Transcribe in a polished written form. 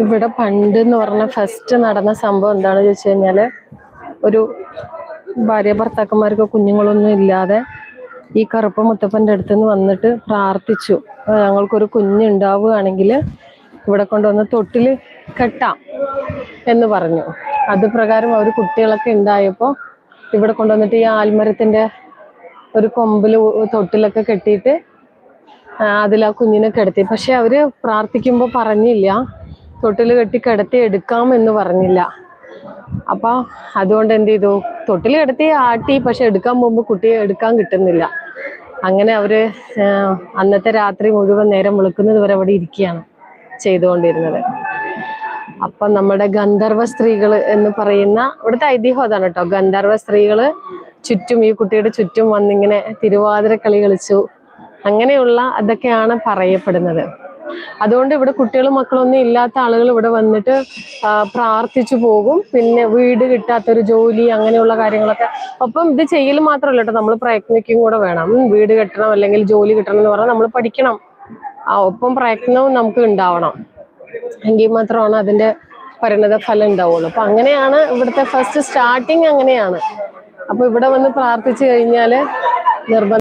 ഇവിടെ പണ്ട് എന്ന് പറഞ്ഞ ഫസ്റ്റ് നടന്ന സംഭവം എന്താണെന്ന് ചോദിച്ചു കഴിഞ്ഞാല്, ഒരു ഭാര്യ ഭർത്താക്കന്മാർക്ക് കുഞ്ഞുങ്ങളൊന്നും ഇല്ലാതെ ഈ കറുപ്പ മുത്തപ്പൻ്റെ അടുത്ത് നിന്ന് വന്നിട്ട് പ്രാർത്ഥിച്ചു, ഞങ്ങൾക്കൊരു കുഞ്ഞുണ്ടാവുകയാണെങ്കിൽ ഇവിടെ കൊണ്ടുവന്ന് തൊട്ടിൽ കെട്ടാം എന്ന് പറഞ്ഞു. അത് പ്രകാരം അവർ കുട്ടികളൊക്കെ ഉണ്ടായപ്പോൾ ഇവിടെ കൊണ്ടുവന്നിട്ട് ഈ ആൽമരത്തിൻ്റെ ഒരു കൊമ്പിൽ തൊട്ടിലൊക്കെ കെട്ടിയിട്ട് അതിൽ ആ കുഞ്ഞിനെ കിടത്തി. പക്ഷെ അവർ പ്രാർത്ഥിക്കുമ്പോൾ പറഞ്ഞില്ല തൊട്ടിൽ കെട്ടി കിടത്തി എടുക്കാം എന്ന് പറഞ്ഞില്ല. അപ്പോൾ അതുകൊണ്ട് എന്ത് ചെയ്തു, തൊട്ടിൽ കിടത്തി ആട്ടി, പക്ഷെ എടുക്കാൻ പോകുമ്പോൾ കുട്ടിയെ എടുക്കാൻ കിട്ടുന്നില്ല. അങ്ങനെ അവർ അന്നത്തെ രാത്രി മുഴുവൻ നേരം വെളുക്കുന്നത് വരെ അവിടെ ഇരിക്കുകയാണ് ചെയ്തുകൊണ്ടിരുന്നത്. അപ്പം നമ്മുടെ ഗന്ധർവ സ്ത്രീകൾ എന്ന് പറയുന്ന ഇവിടുത്തെ ഐതിഹ്യം അതാണ് കേട്ടോ. ഗന്ധർവ സ്ത്രീകൾ ചുറ്റും ഈ കുട്ടിയുടെ ചുറ്റും വന്നിങ്ങനെ തിരുവാതിര കളി കളിച്ചു, അങ്ങനെയുള്ള അതൊക്കെയാണ് പറയപ്പെടുന്നത്. അതുകൊണ്ട് ഇവിടെ കുട്ടികളും മക്കളൊന്നും ഇല്ലാത്ത ആളുകൾ ഇവിടെ വന്നിട്ട് പ്രാർത്ഥിച്ചു പോകും. പിന്നെ വീട് കിട്ടാത്തൊരു ജോലി അങ്ങനെയുള്ള കാര്യങ്ങളൊക്കെ. ഒപ്പം ഇത് ചെയ്യൽ മാത്രമല്ല കേട്ടോ, നമ്മൾ പ്രയത്നിക്കും കൂടെ വേണം. വീട് കെട്ടണം അല്ലെങ്കിൽ ജോലി കിട്ടണം എന്ന് പറഞ്ഞാൽ നമ്മൾ പഠിക്കണം. ഒപ്പം പ്രയത്നവും നമുക്ക് ഉണ്ടാവണം, എങ്കിൽ മാത്രമാണ് അതിന്റെ പരിണത ഫലം ഉണ്ടാവുള്ളൂ. അപ്പൊ അങ്ങനെയാണ് ഇവിടുത്തെ ഫസ്റ്റ് സ്റ്റാർട്ടിങ് അങ്ങനെയാണ്. അപ്പൊ ഇവിടെ വന്ന് പ്രാർത്ഥിച്ചു കഴിഞ്ഞാൽ നിർബന്ധം